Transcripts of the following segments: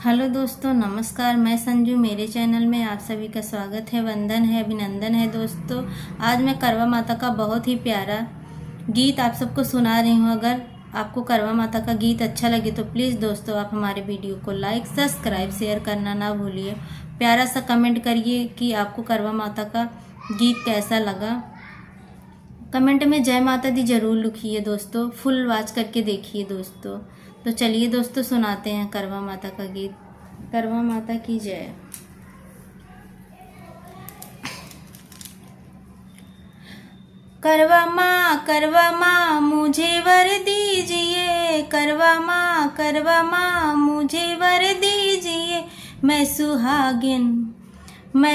Hello दोस्तों, नमस्कार। मैं संजू, मेरे चैनल में आप सभी का स्वागत है, वंदन है, अभिनंदन है। दोस्तों, आज मैं करवा माता का बहुत ही प्यारा गीत आप सबको सुना रही हूँ। अगर आपको करवा माता का गीत अच्छा लगे तो प्लीज़ दोस्तों आप हमारे वीडियो को लाइक, सब्सक्राइब, शेयर करना ना भूलिए। प्यारा सा कमेंट करिए कि आपको करवा माता का गीत कैसा लगा। कमेंट में जय माता दी जरूर लिखिए दोस्तों, फुल वॉच करके देखिए दोस्तों। तो चलिए दोस्तों, सुनाते हैं करवा माता का गीत। करवा माता की जय। करवा माँ मुझे वर दीजिए, करवा माँ मुझे वर दीजिए। मैं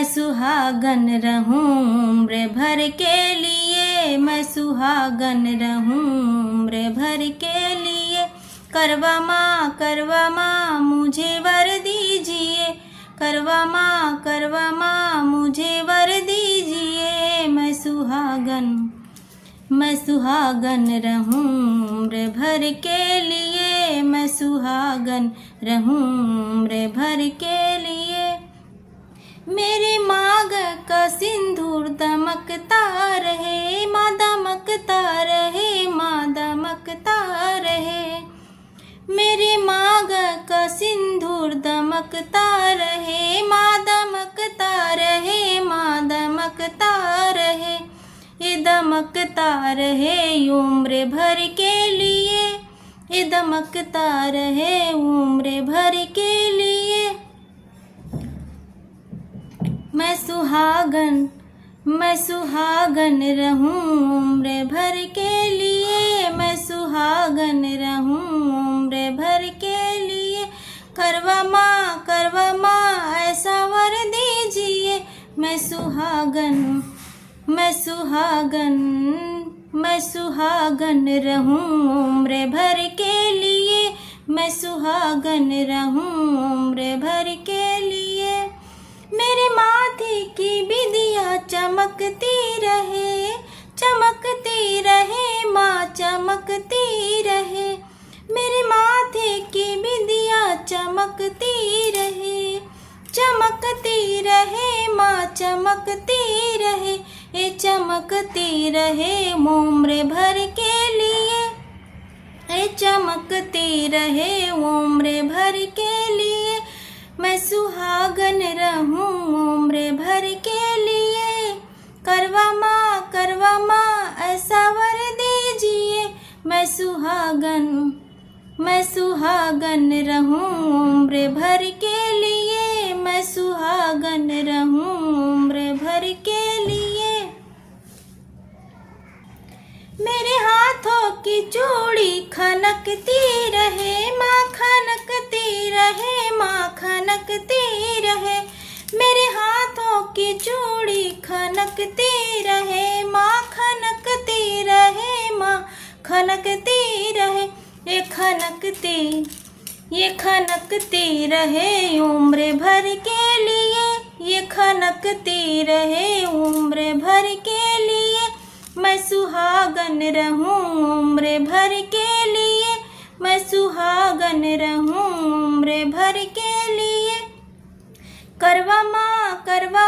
सुहागन रहूं उम्र भर के लिए, मैं सुहागन रहूं उम्र भर के लिए। करवा माँ मुझे वर दीजिए, करवा माँ मुझे वर दीजिए। मैं सुहागन रहूं उम्र भर के लिए, मैं सुहागन रहूं उम्र भर के लिए। मेरे मांग का सिंदूर दमकता रहे, माँ दमकता रहे, माँ दमकता रहे। मेरे मांग का सिंदूर दमकता रहे, माँ दमकता रहे, माँ दमकता रहे। ये दमकता रहे उम्र भर के लिए, ये दमकता रहे उम्र भर के लिए। मैं सुहागन रहूं उम्र भर के लिए, मैं सुहागन रहूं उम्र भर के लिए। करवा माँ ऐसा वर दीजिए। मैं सुहागन रहूं उम्र भर के लिए, मैं सुहागन रहूं उम्र भर के लिए। मेरे माथे की बिंदिया चमकती रहे, चमकती रहे, माँ चमकती रहे। मेरे माथे की बिंदिया चमकती रहे, चमकती रहे, माँ चमकती रहे। ये चमकती रहे उम्र भर के लिए, ये चमकती रहे उम्र भर के लिए। मैं सुहागन रहूं उम्र भर के लिए। करवा माँ ऐसा वर दीजिए। मैं सुहागन रहूं उम्र भर के लिए, मैं सुहागन रहूं उम्र भर के लिए। मेरे हाथों की चूड़ी खनकती रहे, माँ खनकती रहे, माँ खनकती रहे। मेरे हाथों की चूड़ी खनकती रहे, माँ खनकती रहे, माँ खनकती रहे। ये खनकती रहे उम्र भर के लिए, ये खनकती रहे उम्र भर के लिए। मैं सुहागन रहूं उम्र भर के लिए, मैं सुहागन रहूं उम्र भर के लिए। करवा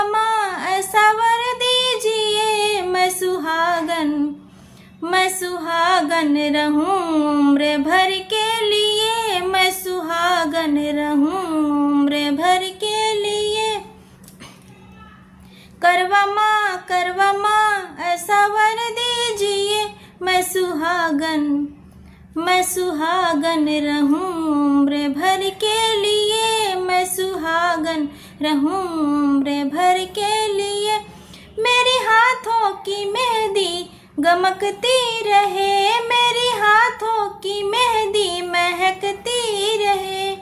माँ ऐसा वर दीजिए। मैं सुहागन रहूं उम्र भर के लिए, मैं सुहागन रहूं उम्र भर के लिए। करवा माँ ऐसा वर दीजिए। मैं सुहागन रहूं उम्र भर के लिए, मैं सुहागन रहूं उम्र भर के लिए। मेरे हाथों की मेहंदी गमकती रहे, मेरे हाथों की मेहंदी महकती रहे,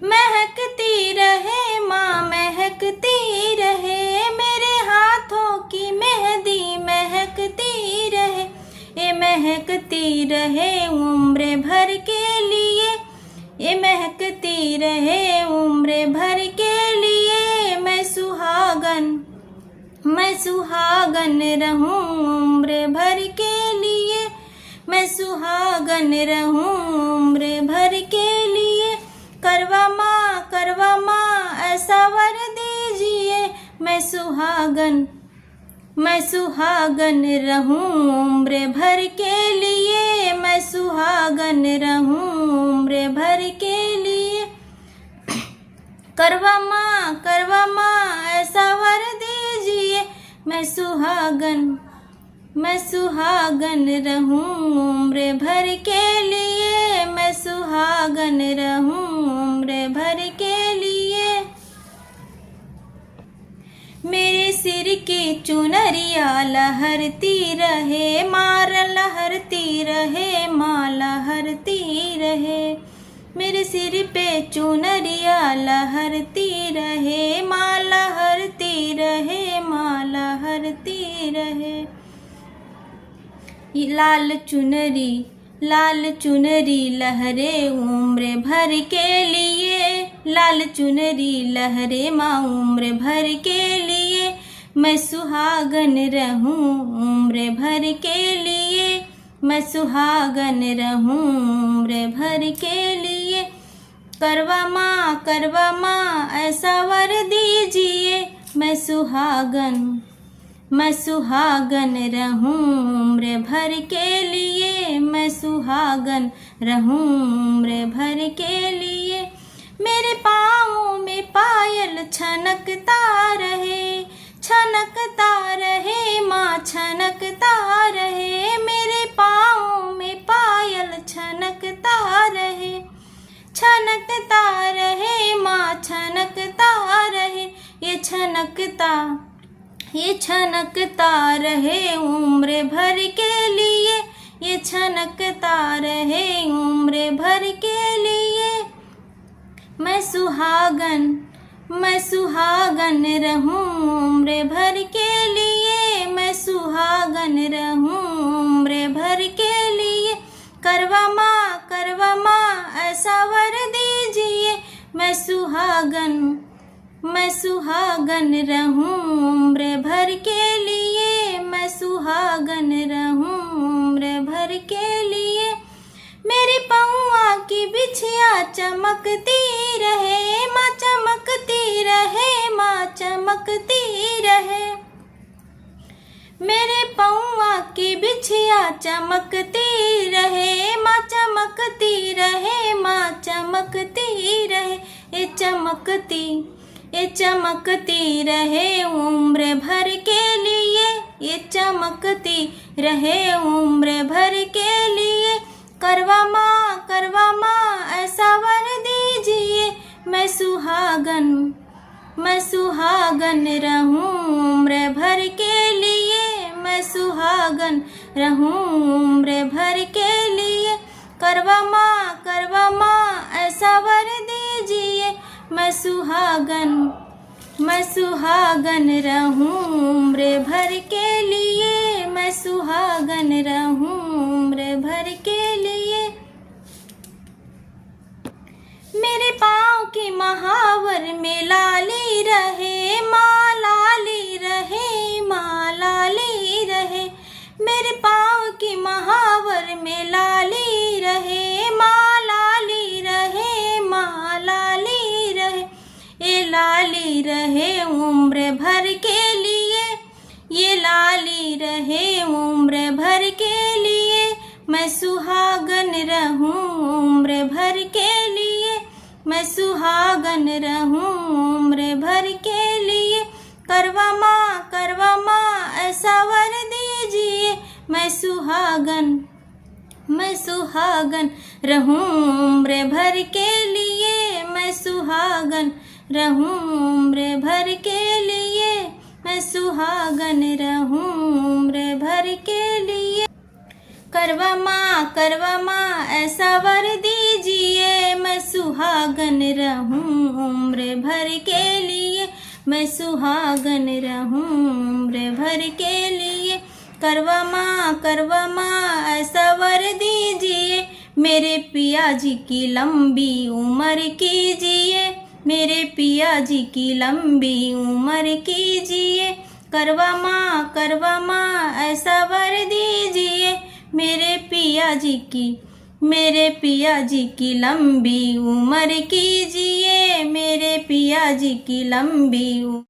महकती रहे, माँ महकती रहे। मेरे हाथों की मेहंदी महकती रहे, ये महकती रहे उम्र भर के लिए, ये महकती रहे उम्र भर के लिए। मैं सुहागन रहूं उम्र भर के लिए, मैं सुहागन रहूं उम्र भर के लिए। करवा वर दीजिए, मैं सुहागन रहूं उम्र भर के लिए, मैं सुहागन रहूं उम्र भर के लिए। करवा माँ ऐसा वर दीजिए, मैं सुहागन रहूं उम्र भर के लिए, मैं सुहागन रहूं उम्र भर के लिए। मेरे सिर की चुनरिया लहरती रहे, माँ लहरती रहे, माँ लहरती रहे। मेरे सिर पे चुनरिया लहरती रहे, माँ लहरती रहे, माँ लहरती रहे। लाल चुनरी लहरे उम्र भर के लिए, लाल चुनरी लहरे माँ उम्र भर के लिए। मैं सुहागन रहूं उम्र भर के लिए, मैं सुहागन रहूं उम्र भर के लिए। करवा माँ ऐसा वर दीजिए, मैं सुहागन रहूं उम्र भर के लिए, मैं सुहागन रहूं उम्र भर के लिए। मेरे पाँव में पायल छनकता रहे, छनकता रहे माँ छनकता रहे। मेरे पाँव में पायल छनकता रहे, छनकता रहे माँ छनकता रहे। ये छनकता रहे उम्र भर के लिए, ये छनकता रहे उम्र भर के लिए। मैं सुहागन रहूं उम्र भर के लिए, मैं सुहागन रहूं उम्र भर के लिए। करवा माँ ऐसा वर दीजिए, मैं सुहागन रहूं उम्र भर के लिए, मैं सुहागन रहूं उम्र भर के लिए। मेरी पौआ की बिछिया चमकती रहे, माँ चमकती रहे, माँ चमकती रहे। मेरे पौआ की बिछिया चमकती रहे, माँ चमकती रहे, माँ चमकती रहे। ये चमकती रहे उम्र भर के लिए, ये चमकती रहे उम्र भर के लिए। करवा माँ ऐसा वर दीजिए, मैं सुहागन रहूं उम्र भर के लिए, मैं सुहागन रहूं उम्र भर के लिए। करवा माँ ऐसा वर दीजिए, मैं सुहागन रहूं उम्र भर के लिए, मैं सुहागन रहूं उम्र भर के लिए। मेरे पाँव की महावर में लाली रहे, माँ लाली रहे, माँ लाली रहे। मेरे पाँव की महावर में लाली रहे, माँ लाली रहे, माँ लाली रहे। ये लाली रहे उम्र भर के लिए, ये लाली रहे उम्र भर के लिए। मैं सुहागन रहूं उम्र भर के लिए, मैं सुहागन रहूं उम्र भर के लिए। करवा माँ ऐसा वर दीजिए, मैं सुहागन रहूं उम्र भर के लिए, मैं सुहागन रहूं उम्र भर के लिए, मैं सुहागन रहूं उम्र भर के लिए। करवा माँ ऐसा वर दीजिए, मैं सुहागन रहूं उम्र भर के लिए, मैं सुहागन रहूं उम्र भर के लिए। करवा माँ ऐसा वर दीजिए, मेरे पिया जी की लंबी उम्र कीजिए, मेरे पिया जी की लंबी उम्र कीजिए। करवा माँ ऐसा वर दीजिए, मेरे पिया जी की लंबी उम्र कीजिए, मेरे पिया जी की लंबी